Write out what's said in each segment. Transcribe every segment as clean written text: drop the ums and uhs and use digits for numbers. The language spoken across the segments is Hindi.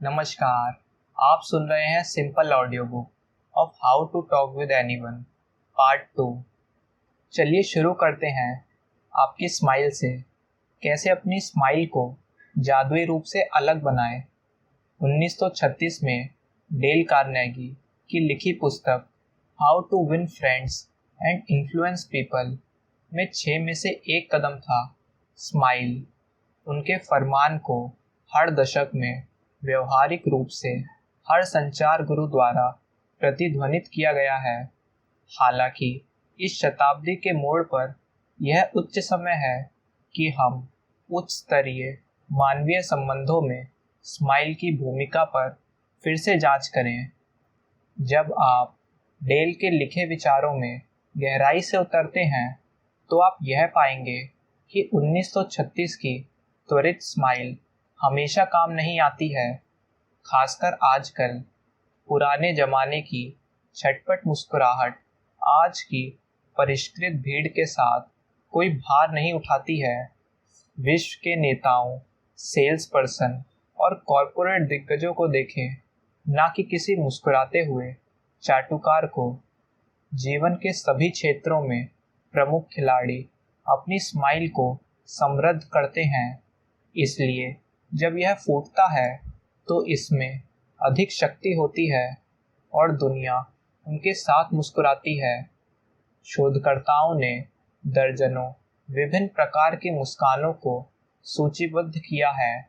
नमस्कार। आप सुन रहे हैं simple audio book of how to talk with anyone part 2। चलिए शुरू करते हैं आपकी स्माइल से। कैसे अपनी स्माइल को जादुई रूप से अलग बनाएं। 1936 में डेल कार्नेगी की लिखी पुस्तक how to win friends and influence people में 6 में से एक कदम था स्माइल। उनके फरमान को हर दशक में व्यवहारिक रूप से हर संचार गुरु द्वारा प्रतिध्वनित किया गया है। हालांकि इस शताब्दी के मोड़ पर यह उच्च समय है कि हम उच्च स्तरीय मानवीय संबंधों में स्माइल की भूमिका पर फिर से जांच करें। जब आप डेल के लिखे विचारों में गहराई से उतरते हैं तो आप यह पाएंगे कि 1936 की त्वरित स्माइल हमेशा काम नहीं आती है। खासकर आजकल पुराने जमाने की झटपट मुस्कुराहट आज की परिष्कृत भीड़ के साथ कोई भार नहीं उठाती है। विश्व के नेताओं, सेल्स पर्सन और कॉरपोरेट दिग्गजों को देखें, ना कि किसी मुस्कुराते हुए चाटुकार को। जीवन के सभी क्षेत्रों में प्रमुख खिलाड़ी अपनी स्माइल को समृद्ध करते हैं, इसलिए जब यह फूटता है तो इसमें अधिक शक्ति होती है और दुनिया उनके साथ मुस्कुराती है। शोधकर्ताओं ने दर्जनों विभिन्न प्रकार की मुस्कानों को सूचीबद्ध किया है,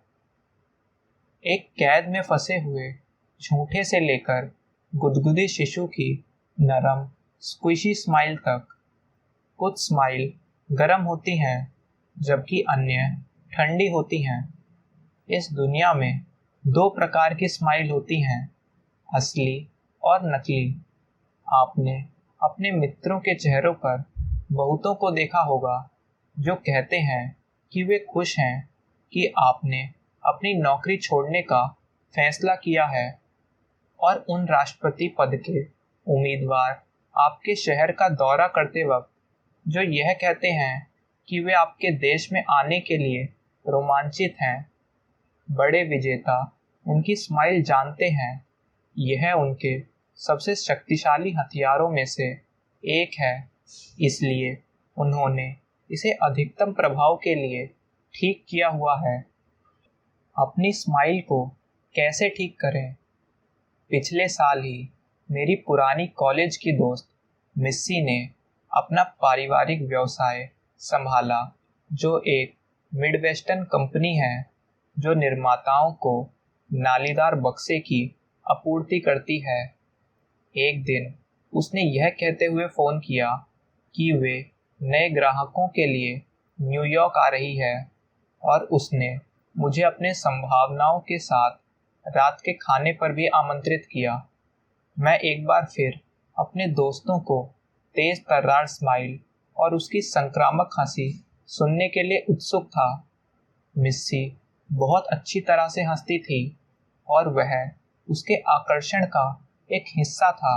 एक कैद में फंसे हुए झूठे से लेकर गुदगुदी शिशु की नरम स्क्विशी स्माइल तक। कुछ स्माइल गर्म होती हैं जबकि अन्य ठंडी होती हैं। इस दुनिया में 2 प्रकार की स्माइल होती हैं, असली और नकली। आपने अपने मित्रों के चेहरों पर बहुतों को देखा होगा जो कहते हैं कि वे खुश हैं कि आपने अपनी नौकरी छोड़ने का फैसला किया है, और उन राष्ट्रपति पद के उम्मीदवार आपके शहर का दौरा करते वक्त जो यह कहते हैं कि वे आपके देश में आने के लिए रोमांचित हैं। बड़े विजेता उनकी स्माइल जानते हैं, यह उनके सबसे शक्तिशाली हथियारों में से एक है, इसलिए उन्होंने इसे अधिकतम प्रभाव के लिए ठीक किया हुआ है। अपनी स्माइल को कैसे ठीक करें? पिछले साल ही मेरी पुरानी कॉलेज की दोस्त मिस्सी ने अपना पारिवारिक व्यवसाय संभाला, जो एक मिडवेस्टर्न कंपनी है जो निर्माताओं को नालीदार बक्से की आपूर्ति करती है। एक दिन उसने यह कहते हुए फ़ोन किया कि वे नए ग्राहकों के लिए न्यूयॉर्क आ रही है, और उसने मुझे अपने संभावनाओं के साथ रात के खाने पर भी आमंत्रित किया। मैं एक बार फिर अपने दोस्तों को तेज तर्रार स्माइल और उसकी संक्रामक हंसी सुनने के लिए उत्सुक था। मिस्सी बहुत अच्छी तरह से हंसती थी और वह उसके आकर्षण का एक हिस्सा था।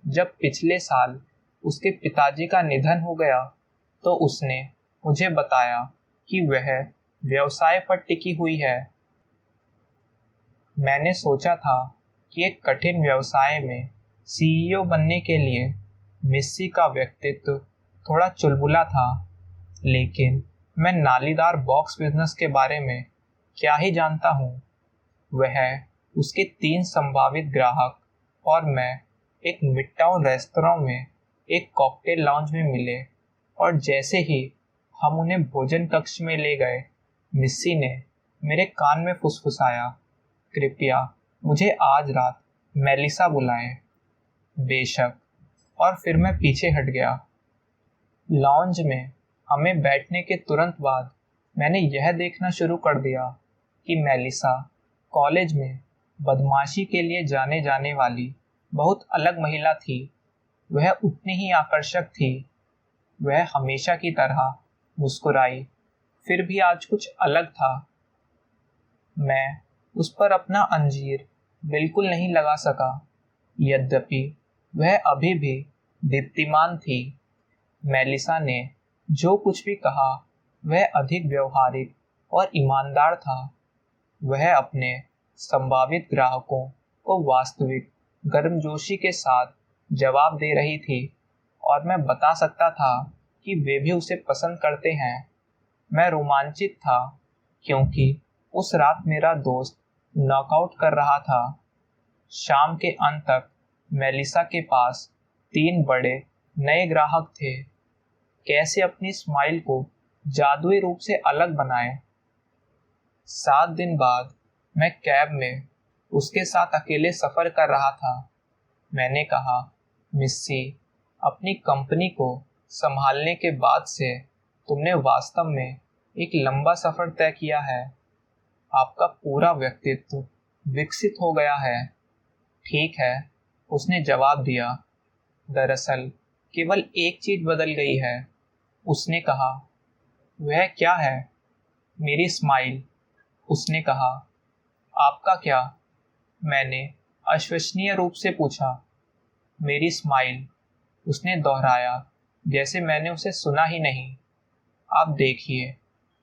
जब पिछले साल उसके पिताजी का निधन हो गया तो उसने मुझे बताया कि वह व्यवसाय पर टिकी हुई है। मैंने सोचा था कि एक कठिन व्यवसाय में सीईओ बनने के लिए मिस्सी का व्यक्तित्व थोड़ा चुलबुला था, लेकिन मैं नालीदार बॉक्स बिजनेस के बारे में क्या ही जानता हूँ। वह उसके 3 संभावित ग्राहक और मैं एक मिडटाउन रेस्तरां में एक कॉकटेल लाउंज में मिले, और जैसे ही हम उन्हें भोजन कक्ष में ले गए, मिस्सी ने मेरे कान में फुसफुसाया, कृपया मुझे आज रात मेलिसा बुलाएं। बेशक, और फिर मैं पीछे हट गया। लाउंज में हमें बैठने के तुरंत बाद मैंने यह देखना शुरू कर दिया कि मेलिसा कॉलेज में बदमाशी के लिए जाने जाने वाली बहुत अलग महिला थी। वह उतनी ही आकर्षक थी। वह हमेशा की तरह मुस्कुराई, फिर भी आज कुछ अलग था। मैं उस पर अपना अंजीर बिल्कुल नहीं लगा सका, यद्यपि वह अभी भी दीप्तिमान थी। मेलिसा ने जो कुछ भी कहा वह अधिक व्यवहारिक और ईमानदार था। वह अपने संभावित ग्राहकों को वास्तविक गर्मजोशी के साथ जवाब दे रही थी और मैं बता सकता था कि वे भी उसे पसंद करते हैं। मैं रोमांचित था क्योंकि उस रात मेरा दोस्त नॉकआउट कर रहा था। शाम के अंत तक मेलिसा के पास 3 बड़े नए ग्राहक थे। कैसे अपनी स्माइल को जादुई रूप से अलग बनाएं। 7 दिन बाद मैं कैब में उसके साथ अकेले सफ़र कर रहा था। मैंने कहा, मिस्सी, अपनी कंपनी को संभालने के बाद से तुमने वास्तव में एक लंबा सफ़र तय किया है। आपका पूरा व्यक्तित्व विकसित हो गया है। ठीक है, उसने जवाब दिया। दरअसल केवल एक चीज़ बदल गई है। उसने कहा। वह क्या है? मेरी स्माइल। उसने कहा। आपका क्या? मैंने अविश्वसनीय रूप से पूछा। मेरी स्माइल, उसने दोहराया जैसे मैंने उसे सुना ही नहीं। आप देखिए,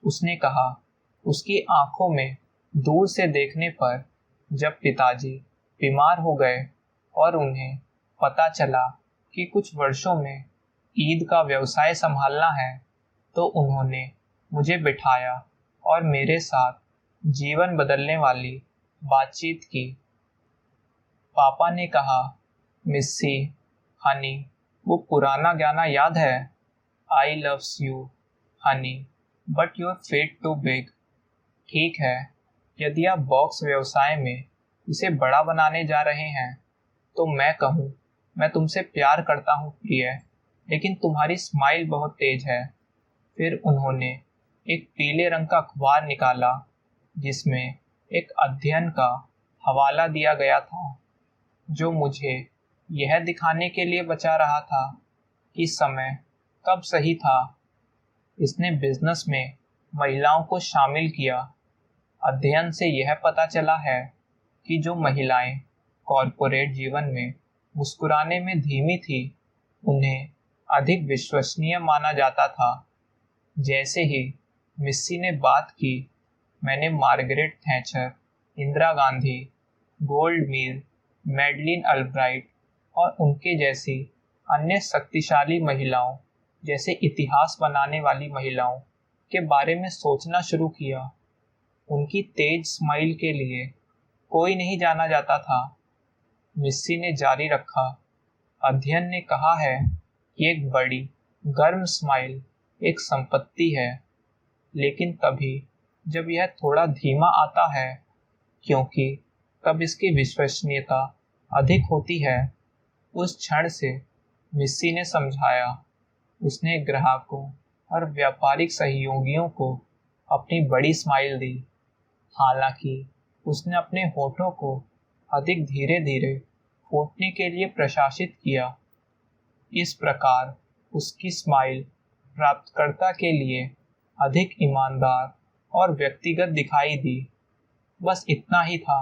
उसने कहा, उसकी आंखों में दूर से देखने पर जब पिताजी बीमार हो गए और उन्हें पता चला कि कुछ वर्षों में ईद का व्यवसाय संभालना है, तो उन्होंने मुझे बिठाया और मेरे साथ जीवन बदलने वाली बातचीत की। पापा ने कहा, मिस्सी, हनी, वो पुराना गाना याद है? I loves you, honey, but your fate too big. ठीक है, यदि आप बॉक्स व्यवसाय में इसे बड़ा बनाने जा रहे हैं, तो मैं कहूँ, मैं तुमसे प्यार करता हूँ प्रिय, लेकिन तुम्हारी स्माइल बहुत तेज है। फिर उन्होंने एक पीले रंग का अखबार निकाला जिसमें एक अध्ययन का हवाला दिया गया था, जो मुझे यह दिखाने के लिए बचा रहा था कि समय कब सही था। इसने बिजनेस में महिलाओं को शामिल किया। अध्ययन से यह पता चला है कि जो महिलाएं कॉरपोरेट जीवन में मुस्कुराने में धीमी थी, उन्हें अधिक विश्वसनीय माना जाता था। जैसे ही मिस्सी ने बात की, मैंने Margaret Thatcher, Indira Gandhi, Golda Meir, Madeleine Albright और उनके जैसी अन्य शक्तिशाली महिलाओं जैसे इतिहास बनाने वाली महिलाओं के बारे में सोचना शुरू किया। उनकी तेज स्माइल के लिए कोई नहीं जाना जाता था। मिस्सी ने जारी रखा, अध्ययन ने कहा है कि एक बड़ी गर्म स्माइल एक संपत्ति है, लेकिन तभी जब यह थोड़ा धीमा आता है, क्योंकि तब इसकी विश्वसनीयता अधिक होती है। उस क्षण से मिस्सी ने समझाया। उसने ग्राहकों और व्यापारिक सहयोगियों को अपनी बड़ी स्माइल दी। हालांकि उसने अपने होठों को अधिक धीरे धीरे फूटने के लिए प्रशासित किया। इस प्रकार उसकी स्माइल प्राप्तकर्ता के लिए अधिक ईमानदार और व्यक्तिगत दिखाई दी। बस इतना ही था।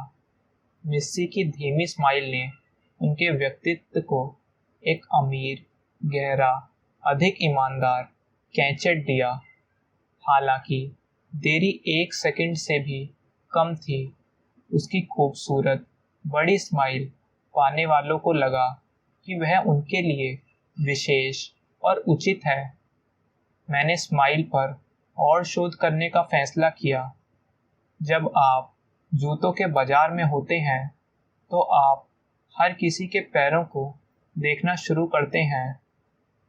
मिस्सी की धीमी स्माइल ने उनके व्यक्तित्व को एक अमीर, गहरा, अधिक ईमानदार कैचेट दिया। हालांकि देरी 1 सेकंड से भी कम थी। उसकी खूबसूरत बड़ी स्माइल पाने वालों को लगा कि वह उनके लिए विशेष और उचित है। मैंने स्माइल पर और शोध करने का फैसला किया। जब आप जूतों के बाजार में होते हैं, तो आप हर किसी के पैरों को देखना शुरू करते हैं।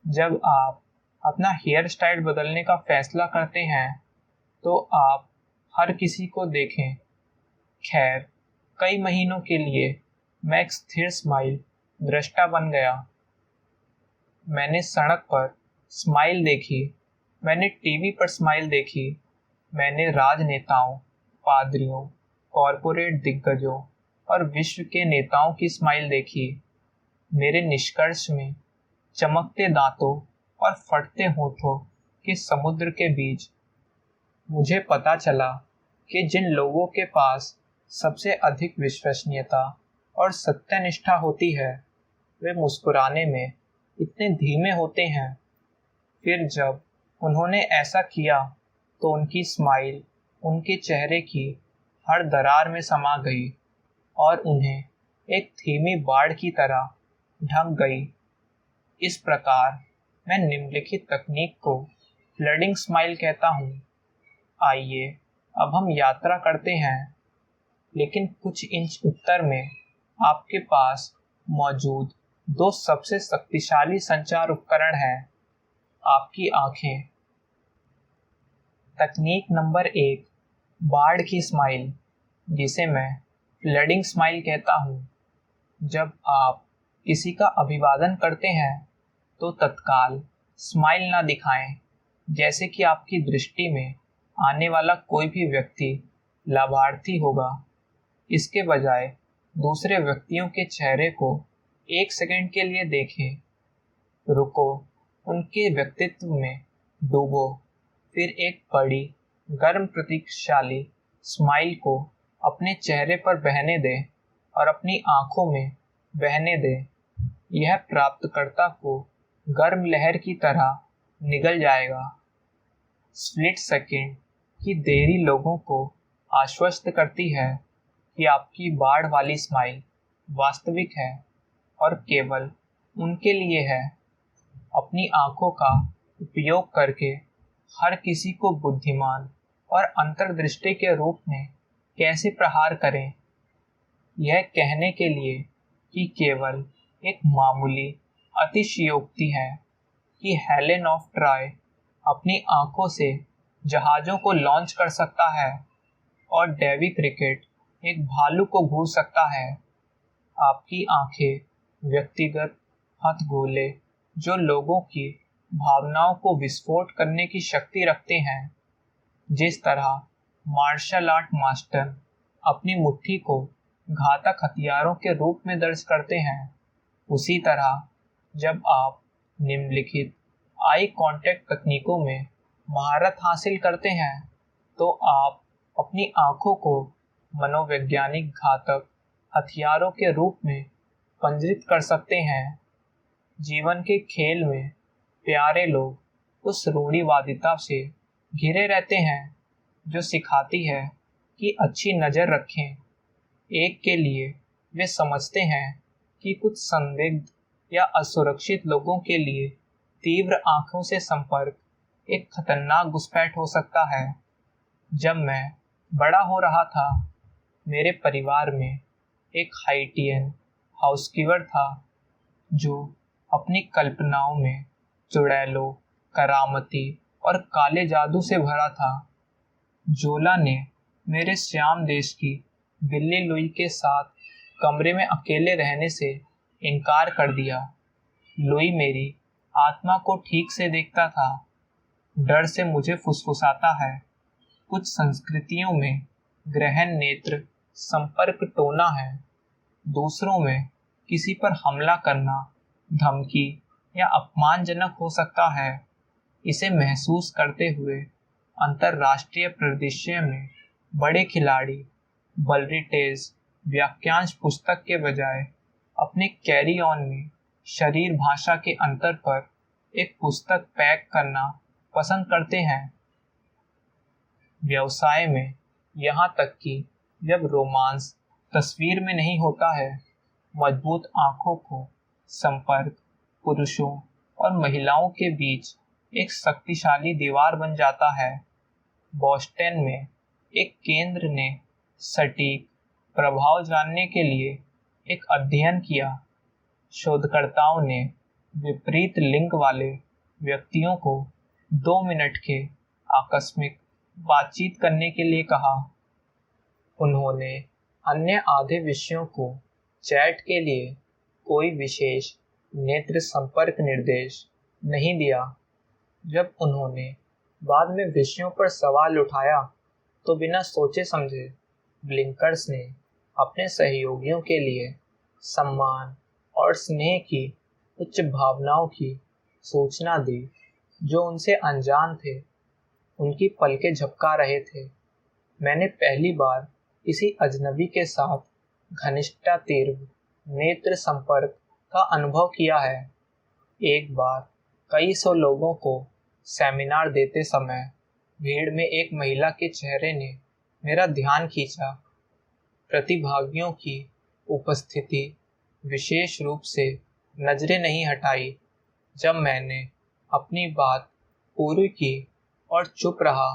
जब आप अपना हेयर स्टाइल बदलने का फैसला करते हैं, तो आप हर किसी को देखें। खैर, कई महीनों के लिए मैं एक स्थिर स्माइल दृष्टा बन गया। मैंने सड़क पर स्माइल देखी, मैंने टीवी पर स्माइल देखी, मैंने राजनेताओं, पादरियों, कॉरपोरेट दिग्गजों और विश्व के नेताओं की स्माइल देखी। मेरे निष्कर्ष में चमकते दांतों और फटते होठों के समुद्र के बीच मुझे पता चला कि जिन लोगों के पास सबसे अधिक विश्वसनीयता और सत्यनिष्ठा होती है, वे मुस्कुराने में इतने धीमे होते हैं। फिर जब उन्होंने ऐसा किया, तो उनकी स्माइल उनके चेहरे की हर दरार में समा गई और उन्हें एक धीमी बाढ़ की तरह ढक गई। इस प्रकार मैं निम्नलिखित तकनीक को फ्लडिंग स्माइल कहता हूँ। आइए अब हम यात्रा करते हैं, लेकिन कुछ इंच उत्तर में आपके पास मौजूद दो सबसे शक्तिशाली संचार उपकरण हैं, आपकी आंखें। तकनीक नंबर 1, बाढ़ की स्माइल, जिसे मैं फ्लडिंग स्माइल कहता हूँ। जब आप किसी का अभिवादन करते हैं तो तत्काल स्माइल ना दिखाएं, जैसे कि आपकी दृष्टि में आने वाला कोई भी व्यक्ति लाभार्थी होगा। इसके बजाय दूसरे व्यक्तियों के चेहरे को 1 सेकंड के लिए देखें, रुको, उनके व्यक्तित्व में डूबो, फिर एक बड़ी गर्म प्रतीकशाली स्माइल को अपने चेहरे पर बहने दें और अपनी आंखों में बहने दें। यह प्राप्तकर्ता को गर्म लहर की तरह निगल जाएगा। स्प्लिट सेकंड की देरी लोगों को आश्वस्त करती है कि आपकी बाढ़ वाली स्माइल वास्तविक है और केवल उनके लिए है। अपनी आंखों का उपयोग करके हर किसी को बुद्धिमान और अंतर्दृष्टि के रूप में कैसे प्रहार करें, यह कहने के लिए कि केवल एक मामूली अतिशयोक्ति है कि हेलेन ऑफ ट्रॉय अपनी आंखों से जहाज़ों को लॉन्च कर सकता है और डेवी क्रिकेट एक भालू को घूर सकता है। आपकी आंखें व्यक्तिगत हथगोले जो लोगों की भावनाओं को विस्फोट करने की शक्ति रखते हैं। जिस तरह मार्शल आर्ट मास्टर अपनी मुट्ठी को घातक हथियारों के रूप में दर्ज करते हैं, उसी तरह जब आप निम्नलिखित आई कांटेक्ट तकनीकों में महारत हासिल करते हैं तो आप अपनी आंखों को मनोवैज्ञानिक घातक हथियारों के रूप में पंजीकृत कर सकते हैं। जीवन के खेल में प्यारे लोग उस रूढ़िवादिता से घिरे रहते हैं जो सिखाती है कि अच्छी नज़र रखें। एक के लिए वे समझते हैं कि कुछ संदिग्ध या असुरक्षित लोगों के लिए तीव्र आंखों से संपर्क एक खतरनाक घुसपैठ हो सकता है। जब मैं बड़ा हो रहा था, मेरे परिवार में एक हाइटियन हाउसकीपर था जो अपनी कल्पनाओं में चुड़ैलों, करामती और काले जादू से भरा था। जोला ने मेरे श्याम देश की बिल्ली लुई के साथ कमरे में अकेले रहने से इनकार कर दिया। लुई मेरी आत्मा को ठीक से देखता था, डर से मुझे फुसफुसाता है। कुछ संस्कृतियों में ग्रहण नेत्र संपर्क टोना है, दूसरों में किसी पर हमला करना धमकी या अपमानजनक हो सकता है। इसे महसूस करते हुए अंतर्राष्ट्रीय परिदृश्य में बड़े खिलाड़ी बलरिटेज वाक्यांश पुस्तक के बजाय अपने कैरी ऑन में शरीर भाषा के अंतर पर एक पुस्तक पैक करना पसंद करते हैं। व्यवसाय में यहाँ तक कि जब रोमांस तस्वीर में नहीं होता है, मजबूत आंखों को संपर्क पुरुषों और महिलाओं के बीच एक शक्तिशाली दीवार बन जाता है। बोस्टन में एक केंद्र ने सटीक प्रभाव जानने के लिए एक अध्ययन किया। शोधकर्ताओं ने विपरीत लिंग वाले व्यक्तियों को 2 मिनट के आकस्मिक बातचीत करने के लिए कहा। उन्होंने अन्य आधे विषयों को चैट के लिए कोई विशेष नेत्र संपर्क निर्देश नहीं दिया। जब उन्होंने बाद में विषयों पर सवाल उठाया तो बिना सोचे समझे ब्लिंकर्स ने अपने सहयोगियों के लिए सम्मान और स्नेह की उच्च भावनाओं की सूचना दी जो उनसे अनजान थे। उनकी पलकें झपका रहे थे। मैंने पहली बार किसी अजनबी के साथ घनिष्ठता तीव्र नेत्र संपर्क का अनुभव किया है। एक बार कई सौ लोगों को सेमिनार देते समय भीड़ में एक महिला के चेहरे ने मेरा ध्यान खींचा। प्रतिभागियों की उपस्थिति विशेष रूप से नजरें नहीं हटाई। जब मैंने अपनी बात पूरी की और चुप रहा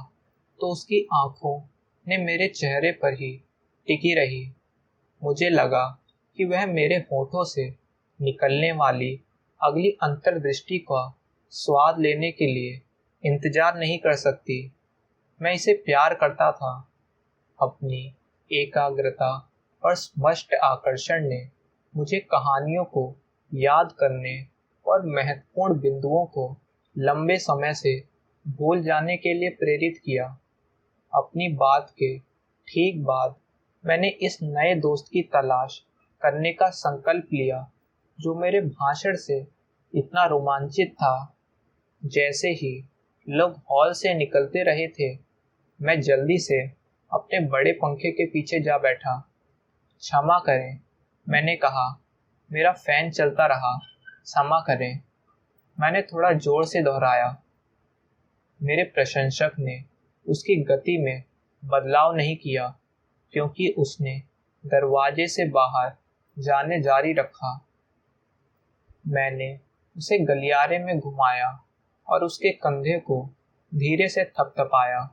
तो उसकी आंखों ने मेरे चेहरे पर ही टिकी रही। मुझे लगा कि वह मेरे होठों से निकलने वाली अगली अंतर्दृष्टि का स्वाद लेने के लिए इंतजार नहीं कर सकती। मैं इसे प्यार करता था। अपनी एकाग्रता और स्पष्ट आकर्षण ने मुझे कहानियों को याद करने और महत्वपूर्ण बिंदुओं को लंबे समय से भूल जाने के लिए प्रेरित किया। अपनी बात के ठीक बाद मैंने इस नए दोस्त की तलाश करने का संकल्प लिया जो मेरे भाषण से इतना रोमांचित था। जैसे ही लोग हॉल से निकलते रहे थे, मैं जल्दी से अपने बड़े पंखे के पीछे जा बैठा। क्षमा करें, मैंने कहा, मेरा फैन चलता रहा। क्षमा करें, मैंने थोड़ा जोर से दोहराया। मेरे प्रशंसक ने उसकी गति में बदलाव नहीं किया क्योंकि उसने दरवाजे से बाहर जाने जारी रखा। मैंने उसे गलियारे में घुमाया और उसके कंधे को धीरे से थपथपाया।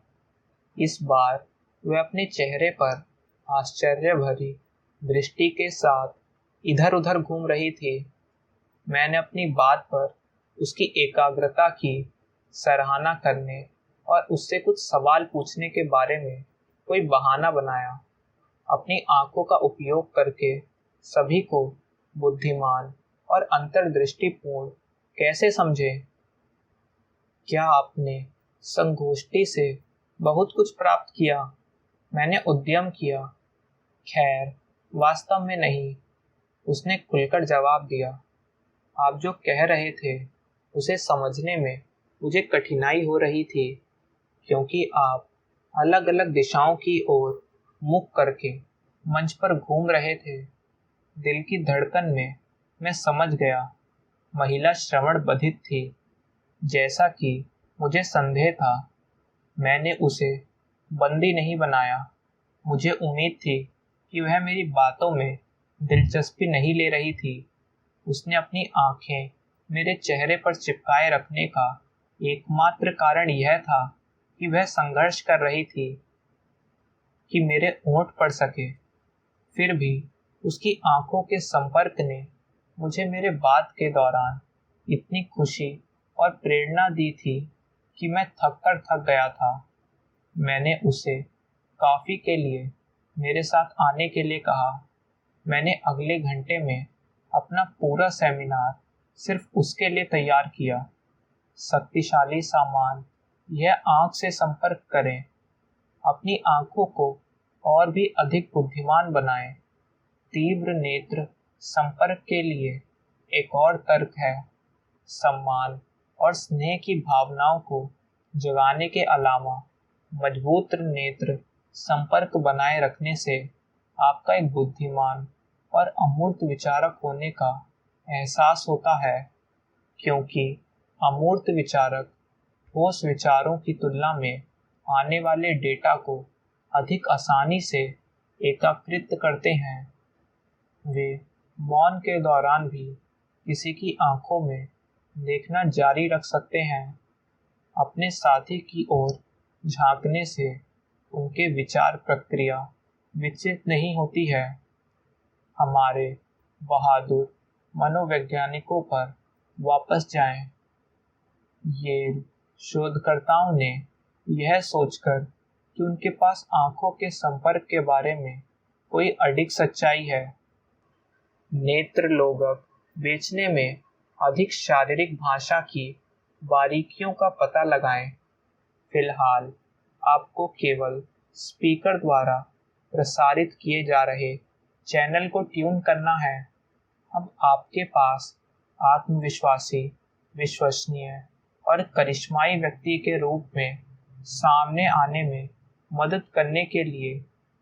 इस बार वह अपने चेहरे पर आश्चर्य भरी दृष्टि के साथ इधर उधर घूम रही थी। मैंने अपनी बात पर उसकी एकाग्रता की सराहना करने और उससे कुछ सवाल पूछने के बारे में कोई बहाना बनाया। अपनी आंखों का उपयोग करके सभी को बुद्धिमान और अंतर्दृष्टिपूर्ण कैसे समझे? क्या आपने संगोष्ठी से बहुत कुछ प्राप्त किया? मैंने उद्यम किया। खैर, वास्तव में नहीं, उसने खुलकर जवाब दिया। आप जो कह रहे थे उसे समझने में मुझे कठिनाई हो रही थी क्योंकि आप अलग अलग दिशाओं की ओर मुख करके मंच पर घूम रहे थे। दिल की धड़कन में मैं समझ गया। महिला श्रवण बधिर थी। जैसा कि मुझे संदेह था, मैंने उसे बंदी नहीं बनाया। मुझे उम्मीद थी कि वह मेरी बातों में दिलचस्पी नहीं ले रही थी। उसने अपनी आंखें मेरे चेहरे पर चिपकाए रखने का एकमात्र कारण यह था कि वह संघर्ष कर रही थी कि मेरे होंठ पड़ सके। फिर भी उसकी आंखों के संपर्क ने मुझे मेरे बात के दौरान इतनी खुशी और प्रेरणा दी थी कि मैं थक गया था। मैंने उसे कॉफी के लिए मेरे साथ आने के लिए कहा। मैंने अगले घंटे में अपना पूरा सेमिनार सिर्फ उसके लिए तैयार किया। शक्तिशाली सामान, यह आंख से संपर्क करें। अपनी आंखों को और भी अधिक बुद्धिमान बनाएं। तीव्र नेत्र संपर्क के लिए एक और तर्क है। सम्मान और स्नेह की भावनाओं को जगाने के अलावा मजबूत नेत्र संपर्क बनाए रखने से आपका एक बुद्धिमान और अमूर्त विचारक होने का एहसास होता है, क्योंकि अमूर्त विचारक ठोस विचारों की तुलना में आने वाले डेटा को अधिक आसानी से एकीकृत करते हैं। वे मौन के दौरान भी किसी की आंखों में देखना जारी रख सकते हैं। अपने साथी की ओर झांकने से उनके विचार प्रक्रिया विचलित नहीं होती है। हमारे बहादुर मनोवैज्ञानिकों पर वापस जाएं। ये शोधकर्ताओं ने यह सोचकर कि उनके पास आंखों के संपर्क के बारे में कोई अडिग सच्चाई है, नेत्र लोगक बेचने में अधिक शारीरिक भाषा की बारीकियों का पता लगाएं। फिलहाल आपको केवल स्पीकर द्वारा प्रसारित किए जा रहे चैनल को ट्यून करना है। अब आपके पास आत्मविश्वासी, विश्वसनीय और करिश्माई व्यक्ति के रूप में सामने आने में मदद करने के लिए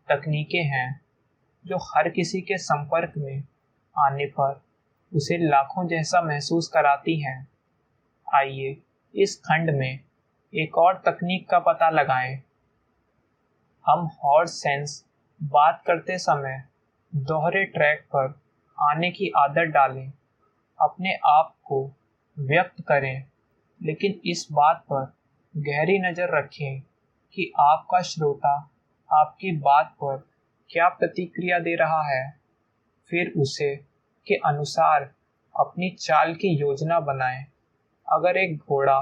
तकनीकें हैं जो हर किसी के संपर्क में आने पर उसे लाखों जैसा महसूस कराती हैं। आइए इस खंड में एक और तकनीक का पता लगाएं। हम हॉर्स सेंस बात करते समय दोहरे ट्रैक पर आने की आदत डालें, अपने आप को व्यक्त करें, लेकिन इस बात पर गहरी नज़र रखें कि आपका श्रोता आपकी बात पर क्या प्रतिक्रिया दे रहा है। फिर उसे के अनुसार अपनी चाल की योजना बनाएं। अगर एक घोड़ा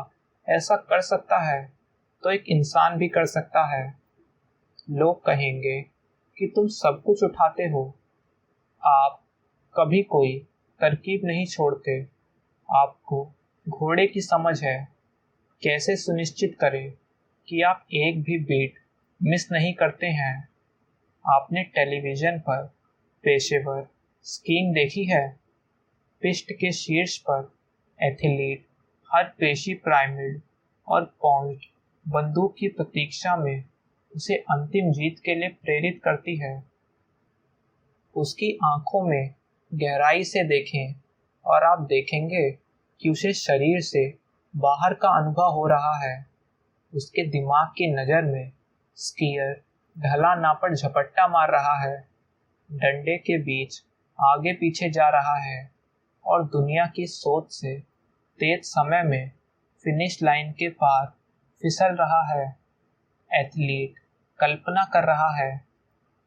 ऐसा कर सकता है तो एक इंसान भी कर सकता है। लोग कहेंगे कि तुम सब कुछ उठाते हो, आप कभी कोई तरकीब नहीं छोड़ते। आपको घोड़े की समझ है। कैसे सुनिश्चित करें कि आप एक भी बीट मिस नहीं करते हैं। आपने टेलीविज़न पर पेशेवर स्कीइंग देखी है। पिस्ट के शीर्ष पर एथलीट हर पेशी पिरामिड और पॉइंट बंदूक की प्रतीक्षा में उसे अंतिम जीत के लिए प्रेरित करती है। उसकी आंखों में गहराई से देखें और आप देखेंगे कि उसे शरीर से बाहर का अनुभव हो रहा है। उसके दिमाग की नज़र में स्कीयर ढलान पर झपट्टा मार रहा है, डंडे के बीच आगे पीछे जा रहा है और दुनिया की सोच से तेज समय में फिनिश लाइन के पार फिसल रहा है। एथलीट कल्पना कर रहा है।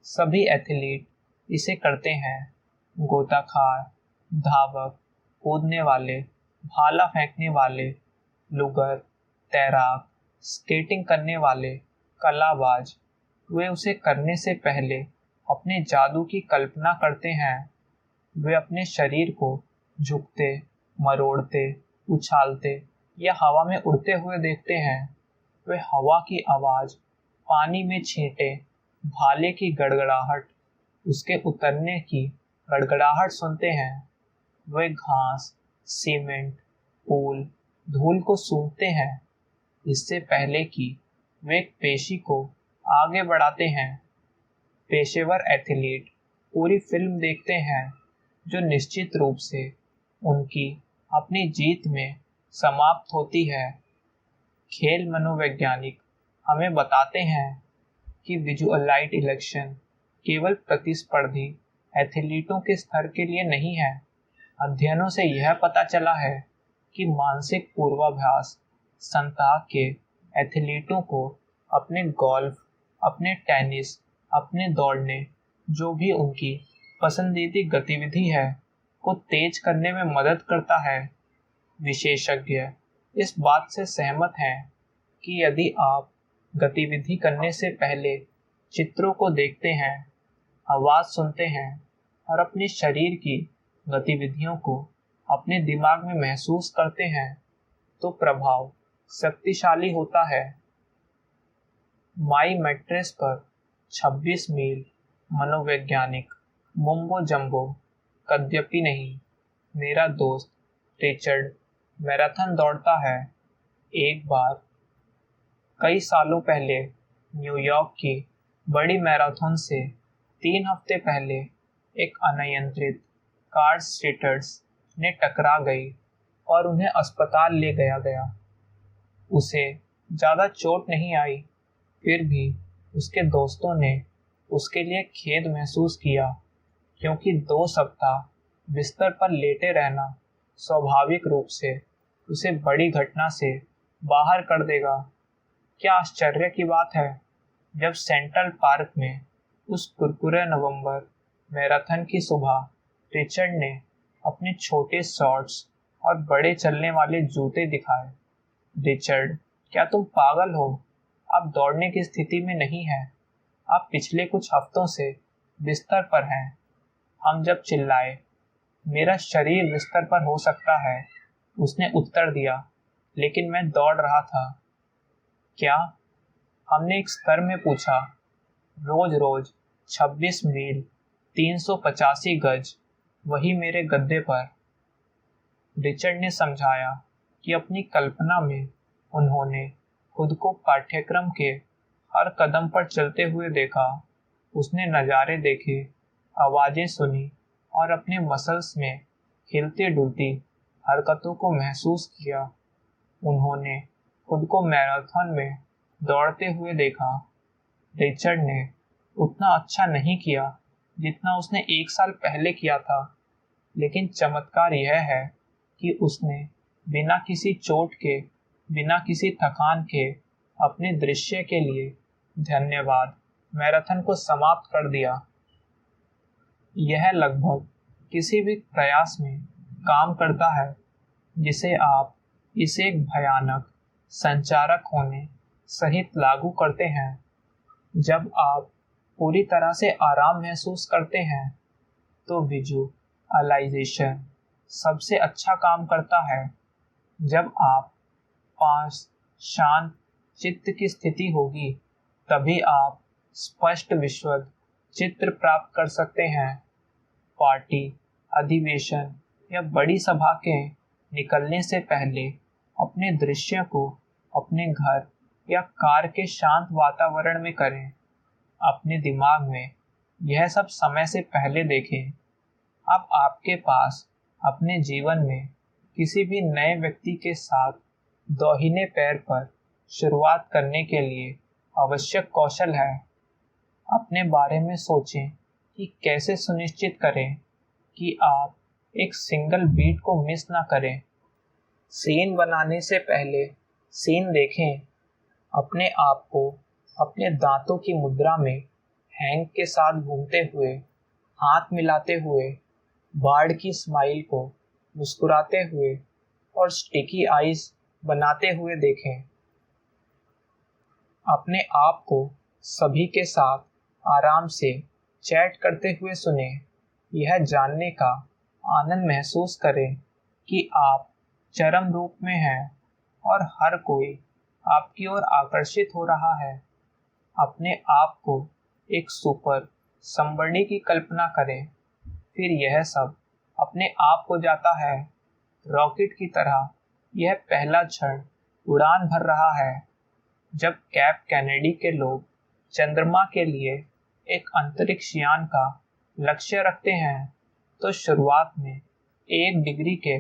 सभी एथलीट इसे करते हैं। गोताखार, धावक, कूदने वाले, भाला फेंकने वाले, लुगर, तैराक, स्केटिंग करने वाले, कलाबाज, वे उसे करने से पहले अपने जादू की कल्पना करते हैं। वे अपने शरीर को झुकते, मरोड़ते, उछालते या हवा में उड़ते हुए देखते हैं। वे हवा की आवाज़, पानी में छींटे, भाले की गड़गड़ाहट, उसके उतरने की गड़गड़ाहट सुनते हैं। वे घास, सीमेंट, पूल, धूल को सूंघते हैं इससे पहले कि वे एक पेशी को आगे बढ़ाते हैं। पेशेवर एथलीट पूरी फिल्म देखते हैं जो निश्चित रूप से उनकी अपनी जीत में समाप्त होती है। खेल मनोवैज्ञानिक हमें बताते हैं कि विजुअलाइज्ड इलेक्शन केवल प्रतिस्पर्धी एथलीटों के स्तर के लिए नहीं है। अध्ययनों से यह पता चला है कि मानसिक पूर्वाभ्यास संताप के एथलीटों को अपने गोल्फ, अपने टेनिस, अपने दौड़ने, जो भी उनकी पसंदीदा गतिविधि है, को तेज करने में मदद करता है। विशेषज्ञ इस बात से सहमत हैं कि यदि आप गतिविधि करने से पहले चित्रों को देखते हैं, आवाज़ सुनते हैं और अपने शरीर की गतिविधियों को अपने दिमाग में महसूस करते हैं, तो प्रभाव शक्तिशाली होता है। माई मैट्रेस पर 26 मील मनोवैज्ञानिक मुम्बो जम्बो कद्यपि नहीं। मेरा दोस्त रिचर्ड मैराथन दौड़ता है। एक बार कई सालों पहले न्यूयॉर्क की बड़ी मैराथन से 3 हफ्ते पहले एक अनियंत्रित कार स्ट्रीटर्स ने टकरा गई और उन्हें अस्पताल ले गया गया। उसे ज़्यादा चोट नहीं आई, फिर भी उसके दोस्तों ने उसके लिए खेद महसूस किया, क्योंकि 2 सप्ताह बिस्तर पर लेटे रहना स्वाभाविक रूप से उसे बड़ी घटना से बाहर कर देगा। क्या आश्चर्य की बात है जब सेंट्रल पार्क में उस कुरकुरे नवंबर मैराथन की सुबह रिचर्ड ने अपने छोटे शॉर्ट्स और बड़े चलने वाले जूते दिखाए। रिचर्ड, क्या तुम पागल हो? आप दौड़ने की स्थिति में नहीं हैं। आप पिछले कुछ हफ्तों से बिस्तर पर हैं। हम जब चिल्लाए, मेरा शरीर बिस्तर पर हो सकता है, उसने उत्तर दिया, लेकिन मैं दौड़ रहा था। क्या? हमने एक स्तर में पूछा। रोज रोज 26 मील 385 गज, वही मेरे गद्दे पर। रिचर्ड ने समझाया कि अपनी कल्पना में उन्होंने खुद को पाठ्यक्रम के हर कदम पर चलते हुए देखा। उसने नज़ारे देखे, आवाज़ें सुनी और अपने मसल्स में हिलती डुलती हरकतों को महसूस किया। उन्होंने खुद को मैराथन में दौड़ते हुए देखा। रिचर्ड ने उतना अच्छा नहीं किया जितना उसने 1 साल पहले किया था, लेकिन चमत्कार यह है कि उसने बिना किसी चोट के, बिना किसी थकान के अपने दृश्य के लिए धन्यवाद मैराथन को समाप्त कर दिया। यह लगभग किसी भी प्रयास में काम करता है जिसे आप इस एक भयानक संचारक होने सहित लागू करते हैं। जब आप पूरी तरह से आराम महसूस करते हैं तो विजुअलाइजेशन सबसे अच्छा काम करता है। जब आप पास शांत चित्त की स्थिति होगी तभी आप स्पष्ट विजुअल चित्र प्राप्त कर सकते हैं। पार्टी, अधिवेशन या बड़ी सभा के निकलने से पहले अपने दृश्य को अपने घर या कार के शांत वातावरण में करें। अपने दिमाग में यह सब समय से पहले देखें। अब आपके पास अपने जीवन में किसी भी नए व्यक्ति के साथ दाहिने पैर पर शुरुआत करने के लिए आवश्यक कौशल है। अपने बारे में सोचें कि कैसे सुनिश्चित करें कि आप एक सिंगल बीट को मिस ना करें। सीन बनाने से पहले सीन देखें। अपने आप को अपने दांतों की मुद्रा में हैंक के साथ घूमते हुए, हाथ मिलाते हुए, बार्ड की स्माइल को मुस्कुराते हुए और स्टिकी आइज बनाते हुए देखें। अपने आप को सभी के साथ आराम से चैट करते हुए सुने। यह जानने का आनंद महसूस करें कि आप चरम रूप में हैं और हर कोई आपकी ओर आकर्षित हो रहा है। अपने आप को एक सुपर समबड़ी की कल्पना करें। फिर यह सब अपने आप हो जाता है। रॉकेट की तरह यह पहला क्षण उड़ान भर रहा है। जब कैप कैनेडी के लोग चंद्रमा के लिए एक अंतरिक्ष यान का लक्ष्य रखते हैं तो शुरुआत में 1 डिग्री के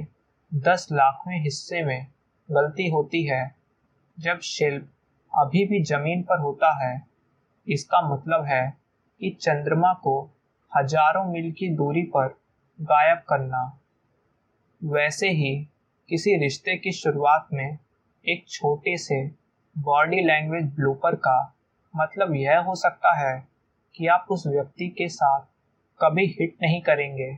10 लाखवें हिस्से में गलती होती है। जब शिल्प अभी भी जमीन पर होता है, इसका मतलब है कि चंद्रमा को हजारों मील की दूरी पर गायब करना। वैसे ही किसी रिश्ते की शुरुआत में एक छोटे से बॉडी लैंग्वेज ब्लूपर का मतलब यह हो सकता है कि आप उस व्यक्ति के साथ कभी हिट नहीं करेंगे,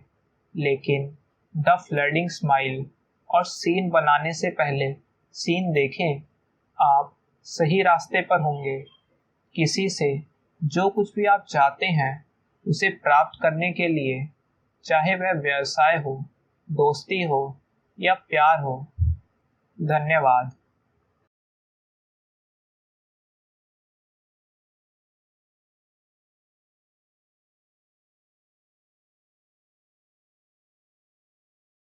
लेकिन द फ्लडिंग स्माइल और सीन बनाने से पहले सीन देखें। आप सही रास्ते पर होंगे। किसी से जो कुछ भी आप चाहते हैं उसे प्राप्त करने के लिए, चाहे वह व्यवसाय हो, दोस्ती हो या प्यार हो। धन्यवाद।